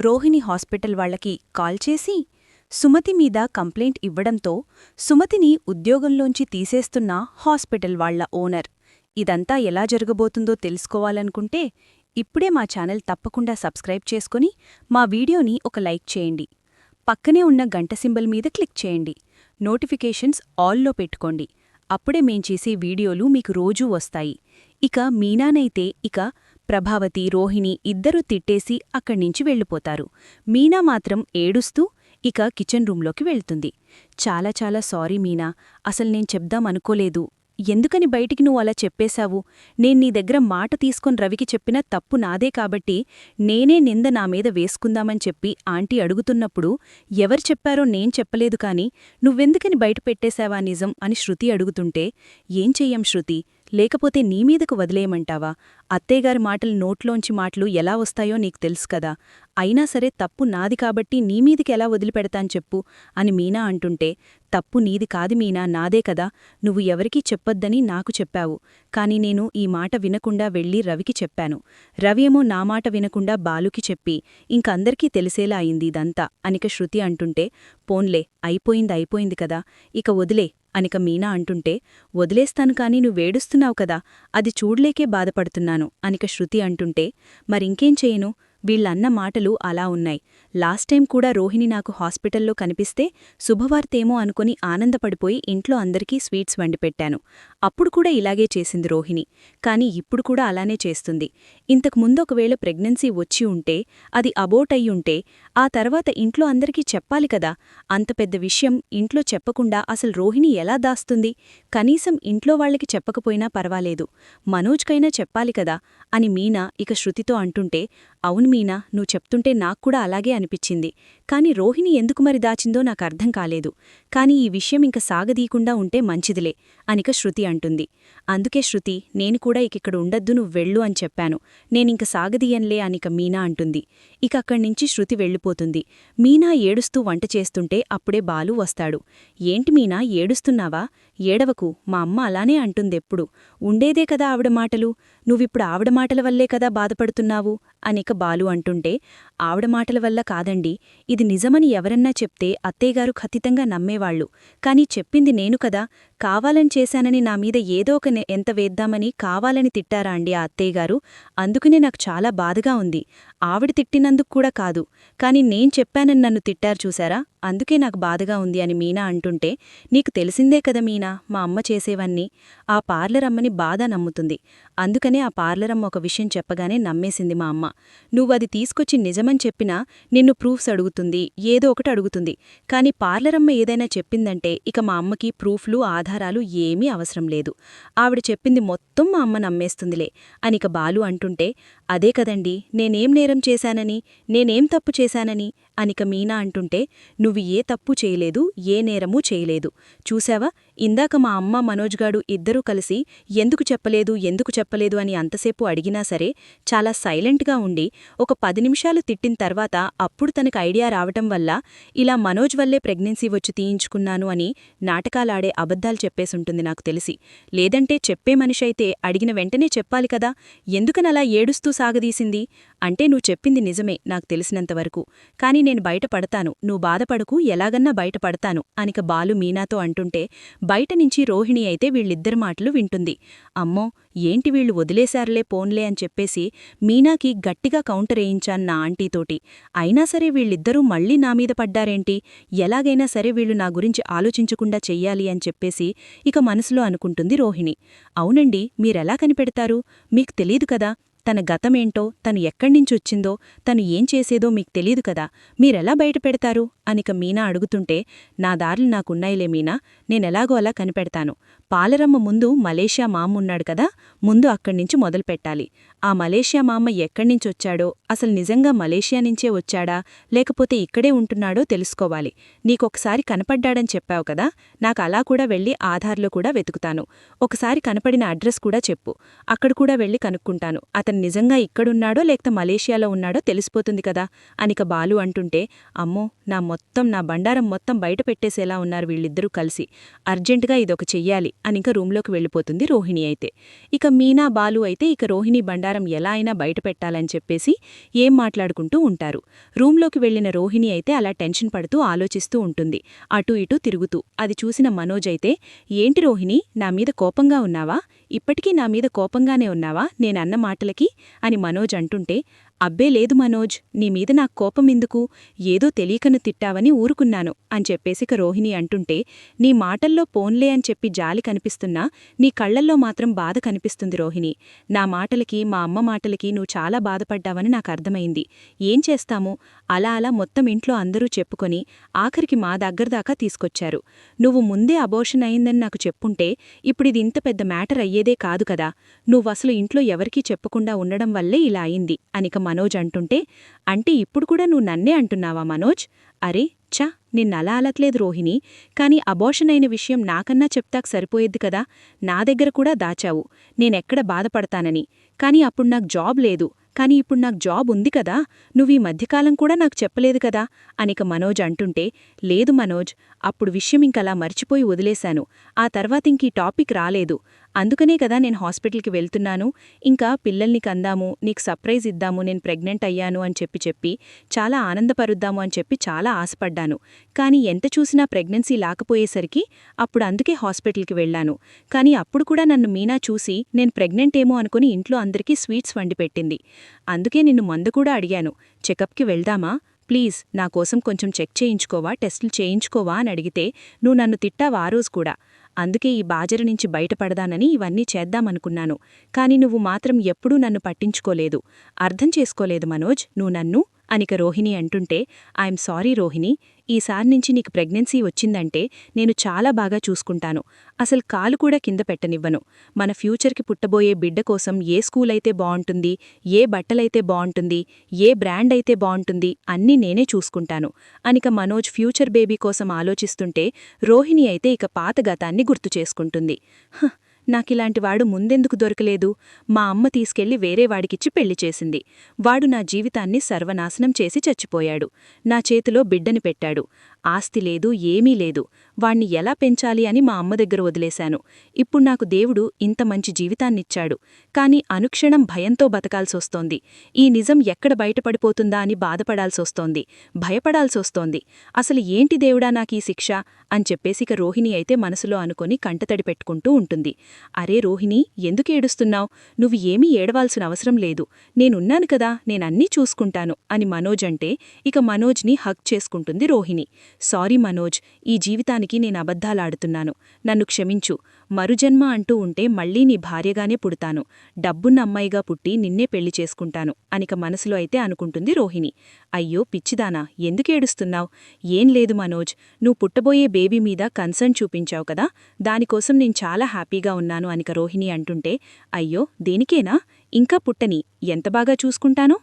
Rohini hospital వాళ్లకి call చేసి సుమతి మీద కంప్లైంట్ ఇవ్వడంతో సుమతిని ఉద్యోగంలోంచి తీసేస్తున్న హాస్పిటల్ వాళ్ల ఓనర్. ఇదంతా ఎలా జరగబోతుందో తెలుసుకోవాలనుకుంటే ఇప్పుడే మా ఛానల్ తప్పకుండా సబ్స్క్రైబ్ చేసుకుని మా వీడియోని ఒక లైక్ చేయండి. పక్కనే ఉన్న గంట సింబల్ మీద క్లిక్ చేయండి. నోటిఫికేషన్స్ ఆల్లో పెట్టుకోండి. అప్పుడే మేం చేసే వీడియోలు మీకు రోజూ వస్తాయి. ఇక మీనానైతే ప్రభావతి, రోహిణి ఇద్దరూ తిట్టేసి అక్కడ్నించి వెళ్ళిపోతారు. మీనా మాత్రం ఏడుస్తూ కిచెన్ రూంలోకి వెళ్తుంది. చాలా చాలా సారీ మీనా, అసలు నేను చెప్దామనుకోలేదు. ఎందుకని బయటికి నువ్వు అలా చెప్పేశావు? నేను నీ దగ్గర మాట తీసుకొని రవికి చెప్పిన తప్పు నాదే కాబట్టి నేనే నింద నా మీద వేసుకుందామని చెప్పి ఆంటీ అడుగుతున్నప్పుడు ఎవరు చెప్పారో నేను చెప్పలేదు కాని నువ్వెందుకని బయట పెట్టేశావా నిజం అని శృతి అడుగుతుంటే, ఏం చెయ్యం శృతి, లేకపోతే నీమీదకు వదిలేయమంటావా? అత్తయ్యగారి మాటలు నోట్లోంచి మాటలు ఎలా వస్తాయో నీకు తెలుసు కదా. అయినా సరే తప్పు నాది కాబట్టి నీమీదికి ఎలా వదిలిపెడతాను చెప్పు అని మీనా అంటుంటే, తప్పు నీది కాదు మీనా, నాదే కదా. నువ్వు ఎవరికీ చెప్పొద్దని నాకు చెప్పావు. కాని నేను ఈ మాట వినకుండా వెళ్ళి రవికి చెప్పాను. రవి ఏమో నా మాట వినకుండా బాలుకి చెప్పి ఇంకందరికీ తెలిసేలా అయింది ఇదంతా అనిక శృతి అంటుంటే, పోన్లే అయిపోయింది కదా, ఇక వదిలే అనిక మీనా అంటుంటే, వదిలేస్తాను కాని నువ్వేడుస్తున్నావు కదా, అది చూడ్లేకే బాధపడుతున్నాను అనిక శృతి అంటుంటే, మరింకేం చేయను, వీళ్లన్న మాటలు అలా ఉన్నాయి. లాస్ట్ టైం కూడా రోహిణి నాకు హాస్పిటల్లో కనిపిస్తే శుభవార్తేమో అనుకుని ఆనందపడిపోయి ఇంట్లో అందరికీ స్వీట్స్ వండిపెట్టాను. అప్పుడు కూడా ఇలాగే చేసింది రోహిణి. కాని ఇప్పుడు కూడా అలానే చేస్తుంది. ఇంతకుముందు ఒకవేళ ప్రెగ్నెన్సీ వచ్చి ఉంటే, అది అబోర్ట్ అయ్యుంటే ఆ తర్వాత ఇంట్లో అందరికీ చెప్పాలి కదా. అంత పెద్ద విషయం ఇంట్లో చెప్పకుండా అసలు రోహిణి ఎలా దాస్తుంది? కనీసం ఇంట్లో వాళ్లకి చెప్పకపోయినా పర్వాలేదు, మనోజ్కైనా చెప్పాలి కదా అని మీనా శృతితో అంటుంటే, అవును మీనా, నువ్వు చెప్తుంటే నాక్కూడా అలాగే అనిపించింది. కాని రోహిణి ఎందుకు మరి దాచిందో నాకర్థం కాలేదు. కాని ఈ విషయం ఇంక సాగదీయకుండా ఉంటే మంచిదిలే అనిక శృతి అంటుంది. అందుకే శృతి, నేను కూడా ఇక్కడ ఉండద్దు, నువ్వు వెళ్ళు అని చెప్పాను. నేనింక సాగదీయంలే అనిక మీనా అంటుంది. అక్కడ్నించి శృతి వెళ్ళిపోతుంది. మీనా ఏడుస్తూ వంట చేస్తుంటే అప్పుడే బాలు వస్తాడు. ఏంటి మీనా, ఏడుస్తున్నావా? ఏడవకు, మా అమ్మ అలానే అంటుందెప్పుడు. ఉండేదే కదా ఆవిడ మాటలు, నువ్విప్పుడు ఆవిడ మాటల వల్లే కదా బాధపడుతున్నావు అనిక బాలు అంటుంటే, ఆవిడ మాటల వల్ల కాదండి, ఇది నిజమని ఎవరన్నా చెప్తే అత్తయ్యగారు ఖచ్చితంగా నమ్మేవాళ్లు. కాని చెప్పింది నేను కదా, కావాలని చేశానని నా మీద ఏదో ఒక ఎంత వేద్దామని కావాలని తిట్టారా అండి ఆ అత్తయ్యగారు? అందుకనే నాకు చాలా బాధగా ఉంది. ఆవిడ తిట్టినందుకు కూడా కాదు, కాని నేను చెప్పానని నన్ను తిట్టారు చూశారా, అందుకే నాకు బాధగా ఉంది అని మీనా అంటుంటే, నీకు తెలిసిందే కదా మీనా మా అమ్మ చేసేవన్నీ. ఆ పార్లరమ్మని బాధ నమ్ముతుంది. అందుకనే ఆ పార్లరమ్మ ఒక విషయం చెప్పగానే నమ్మేసింది మా అమ్మ. నువ్వది తీసుకొచ్చి నిజమని చెప్పినా నిన్ను ప్రూఫ్స్ అడుగుతుంది, ఏదో ఒకటి అడుగుతుంది. కాని పార్లరమ్మ ఏదైనా చెప్పిందంటే మా అమ్మకి ప్రూఫ్లు ఆధారాలు ఏమీ అవసరం లేదు. ఆవిడ చెప్పింది మొత్తం మా అమ్మ నమ్మేస్తుందిలే అనిక బాలు అంటుంటే, అదే కదండి, నేనేం నేరం చేశానని, నేనేం తప్పు చేశానని అనిక మీనా అంటుంటే, నువ్వు ఏ తప్పు చేయలేదు, ఏ నేరమూ చేయలేదు. చూశావా, ఇందాక మా అమ్మ మనోజ్గాడు ఇద్దరూ కలిసి ఎందుకు చెప్పలేదు అని అంతసేపు అడిగినా సరే చాలా సైలెంట్గా ఉండి ఒక 10 నిమిషాలు తిట్టిన తర్వాత అప్పుడు తనకు ఐడియా రావటం వల్ల ఇలా మనోజ్ వల్లే ప్రెగ్నెన్సీ వచ్చి తీయించుకున్నాను అని నాటకాలాడే అబద్ధాలు చెప్పేసుంటుంది నాకు తెలిసి. లేదంటే చెప్పే మనిషైతే అడిగిన వెంటనే చెప్పాలి కదా, ఎందుకనలా ఏడుస్తూ సాగదీసింది? అంటే నువ్వు చెప్పింది నిజమే నాకు తెలిసినంతవరకు, కాని నేను బయటపడతాను, నువ్వు బాధపడకు, ఎలాగన్నా బయటపడతాను అనిక బాలు మీనాతో అంటుంటే, బయటనుంచి రోహిణి అయితే వీళ్ళిద్దరి మాటలు వింటుంది. అమ్మో, ఏంటి వీళ్లు వదిలేశారులే పోన్లే అని చెప్పేసి మీనాకి గట్టిగా కౌంటరేయించాను నా ఆంటీతోటి. అయినా సరే వీళ్ళిద్దరూ మళ్ళీ నామీద పడ్డారేంటి? ఎలాగైనా సరే వీళ్ళు నా గురించి ఆలోచించకుండా చెయ్యాలి అని చెప్పేసి మనసులో అనుకుంటుంది రోహిణి. అవునండి, మీరెలా కనిపెడతారు? మీకు తెలీదు కదా తన గతమేంటో, తను ఎక్కడ్నించొచ్చిందో, తను ఏం చేసేదో మీకు తెలీదు కదా, మీరెలా బయటపెడతారు అనిక మీనా అడుగుతుంటే, నా దారులు నాకున్నాయిలే మీనా, నేనెలాగో అలా కనిపెడతాను. పాలరమ్మ ముందు మలేషియా మామ్మున్నాడు కదా, ముందు అక్కడ్నించి మొదలుపెట్టాలి. ఆ మలేషియా మామ్మ ఎక్కడ్నించొచ్చాడో, అసలు నిజంగా మలేషియా నుంచే వచ్చాడా లేకపోతే ఇక్కడే ఉంటున్నాడో తెలుసుకోవాలి. నీకొకసారి కనపడ్డాడని చెప్పావు కదా, నాకు అలా కూడా వెళ్ళి ఆధార్లో కూడా వెతుకుతాను. ఒకసారి కనపడిన అడ్రస్ కూడా చెప్పు, అక్కడ కూడా వెళ్ళి కనుక్కుంటాను. అతను నిజంగా ఇక్కడున్నాడో లేకపోతే మలేషియాలో ఉన్నాడో తెలిసిపోతుంది కదా అనిక బాలు అంటుంటే, అమ్మో, నా బండారం మొత్తం బయట పెట్టేసేలా ఉన్నారు వీళ్ళిద్దరూ కలిసి. అర్జెంటుగా ఇదొక చెయ్యాలి అనిక రూంలోకి వెళ్ళిపోతుంది రోహిణి అయితే. ఇక మీనా బాలు అయితే ఇక రోహిణి బండారం ఎలా అయినా బయట పెట్టాలని చెప్పేసి ఏం మాట్లాడుకుంటూ ఉంటారు. రూంలోకి వెళ్లిన రోహిణి అయితే అలా టెన్షన్ పడుతూ ఆలోచిస్తూ ఉంటుంది, అటూ ఇటూ తిరుగుతూ. అది చూసిన మనోజ్ అయితే, ఏంటి రోహిణి, నా మీద కోపంగా ఉన్నావా? ఇప్పటికీ నా మీద కోపంగానే ఉన్నావా నేనన్న మాటలకి అని మనోజ్ అంటుంటే, అబ్బే లేదు మనోజ్, నీ మీద నాకు కోపమెందుకు, ఏదో తెలియకను తిట్టావని ఊరుకున్నాను అని చెప్పేసిక రోహిణి అంటుంటే, నీ మాటల్లో పోన్లే అని చెప్పి జాలి కనిపిస్తున్నా నీ కళ్లల్లో మాత్రం బాధ కనిపిస్తుంది రోహిణి. నా మాటలకి, మా అమ్మ మాటలకి నువ్వు చాలా బాధపడ్డావని నాకర్థమైంది. ఏం చేస్తాము, అలా అలా మొత్తం ఇంట్లో అందరూ చెప్పుకొని ఆఖరికి మా దగ్గరదాకా తీసుకొచ్చారు. నువ్వు ముందే అబోర్షన్ అయిందని నాకు చెప్పుంటే ఇప్పుడిది ఇంత పెద్ద మ్యాటర్ అయ్యేదే కాదు కదా. నువ్వసలు ఇంట్లో ఎవరికీ చెప్పకుండా ఉండడం వల్లే ఇలా అయింది అనిక మనోజ్ అంటుంటే, అంటే ఇప్పుడు కూడా నువ్వు నన్నే అంటున్నావా మనోజ్? అరే ఛ, నిన్నలా అనట్లేదు రోహిణి, కాని అబోర్షన్ అయిన విషయం నాకన్నా చెప్తాక సరిపోయేద్ది కదా. నా దగ్గర కూడా దాచావు నేనెక్కడ బాధపడతానని. కాని అప్పుడు నాకు జాబ్ లేదు, కాని ఇప్పుడు నాకు జాబ్ ఉంది కదా, నువ్వీ మధ్యకాలం కూడా నాకు చెప్పలేదు కదా అనిక మనోజ్ అంటుంటే, లేదు మనోజ్, అప్పుడు విషయం ఇంకలా మర్చిపోయి వదిలేశాను. ఆ తర్వాతింకీ టాపిక్ రాలేదు. అందుకనే కదా నేను హాస్పిటల్కి వెళ్తున్నాను. ఇంకా పిల్లల్ని కందాము, నీకు సర్ప్రైజ్ ఇద్దాము, నేను ప్రెగ్నెంట్ అయ్యాను అని చెప్పి చాలా ఆనందపరుద్దాము అని చెప్పి చాలా ఆశపడ్డాను. కాని ఎంత చూసినా ప్రెగ్నెన్సీ లాకపోయేసరికి అప్పుడు అందుకే హాస్పిటల్కి వెళ్లాను. కాని అప్పుడు కూడా నన్ను మీనా చూసి నేను ప్రెగ్నెంట్ ఏమో అనుకుని ఇంట్లో అందరికీ స్వీట్స్ వండిపెట్టింది. అందుకే నిన్ను మందు కూడా అడిగాను, చెకప్కి వెళ్దామా ప్లీజ్, నాకోసం కొంచెం చెక్ చేయించుకోవా, టెస్టులు చేయించుకోవా అని అడిగితే నువ్వు నన్ను తిట్టావా ఆ రోజు కూడా. అందుకే ఈ బాజరు నుంచి బయటపడదానని ఇవన్నీ చేద్దామనుకున్నాను. కాని నువ్వు మాత్రం ఎప్పుడూ నన్ను పట్టించుకోలేదు, అర్థం చేసుకోలేదు మనోజ్ నువ్వు నన్ను అనిక రోహిణి అంటుంటే, ఐఎమ్ సారీ రోహిణి, ఈసారి నుంచి నీకు ప్రెగ్నెన్సీ వచ్చిందంటే నేను చాలా బాగా చూసుకుంటాను. అసలు కాలు కూడా కింద పెట్టనివ్వను. మన ఫ్యూచర్కి పుట్టబోయే బిడ్డ కోసం ఏ స్కూలైతే బావుంటుంది, ఏ బట్టలైతే బావుంటుంది, ఏ బ్రాండ్ అయితే బావుంటుంది అన్నీ నేనే చూసుకుంటాను అనిక మనోజ్ ఫ్యూచర్ బేబీ కోసం ఆలోచిస్తుంటే, రోహిణి అయితే ఇక పాత గతాన్ని గుర్తు చేసుకుంటుంది. నాకిలాంటివాడు ముందెందుకు దొరకలేదు, మా అమ్మ తీసుకెళ్లి వేరేవాడికిచ్చి పెళ్లి చేసింది. వాడు నా జీవితాన్ని సర్వనాశనం చేసి చచ్చిపోయాడు. నా చేతిలో బిడ్డని పెట్టాడు. ఆస్తి లేదు, ఏమీ లేదు. వాణ్ణి ఎలా పెంచాలి అని మా అమ్మ దగ్గర వదిలేశాను. ఇప్పుడు నాకు దేవుడు ఇంత మంచి జీవితాన్నిచ్చాడు. కాని అనుక్షణం భయంతో బతకాల్సొస్తోంది. ఈ నిజం ఎక్కడ బయటపడిపోతుందా అని బాధపడాల్సొస్తోంది, భయపడాల్సొస్తోంది. అసలు ఏంటి దేవుడా నాకీ శిక్ష అని చెప్పేసిక రోహిణి అయితే మనసులో అనుకొని కంటతడి పెట్టుకుంటూ ఉంటుంది. అరే రోహిణి, ఎందుకేడుస్తున్నావ్, నువ్వు ఏమీ ఏడవాల్సిన అవసరం లేదు, నేనున్నాను కదా, నేనన్నీ చూసుకుంటాను అని మనోజ్ అంటే ఇక మనోజ్ని హగ్ చేసుకుంటుంది రోహిణి. సారీ మనోజ్, ఈ జీవితానికి నేను అబద్ధాలాడుతున్నాను, నన్ను క్షమించు. మరుజన్మ అంటూ ఉంటే మళ్లీ నీ భార్యగానే పుడతాను, డబ్బున్న అమ్మాయిగా పుట్టి నిన్నే పెళ్లి చేసుకుంటాను అనిక మనసులో అయితే అనుకుంటుంది రోహిణి. అయ్యో పిచ్చిదానా, ఎందుకేడుస్తున్నావ్? ఏం లేదు మనోజ్, నువ్వు పుట్టబోయే బేబీ మీద కన్సర్న్ చూపించావు కదా, దానికోసం నేను చాలా హ్యాపీగా ఉన్నాను అనిక రోహిణి అంటుంటే, అయ్యో దేనికేనా, ఇంకా పుట్టని, ఎంత బాగా చూసుకుంటాను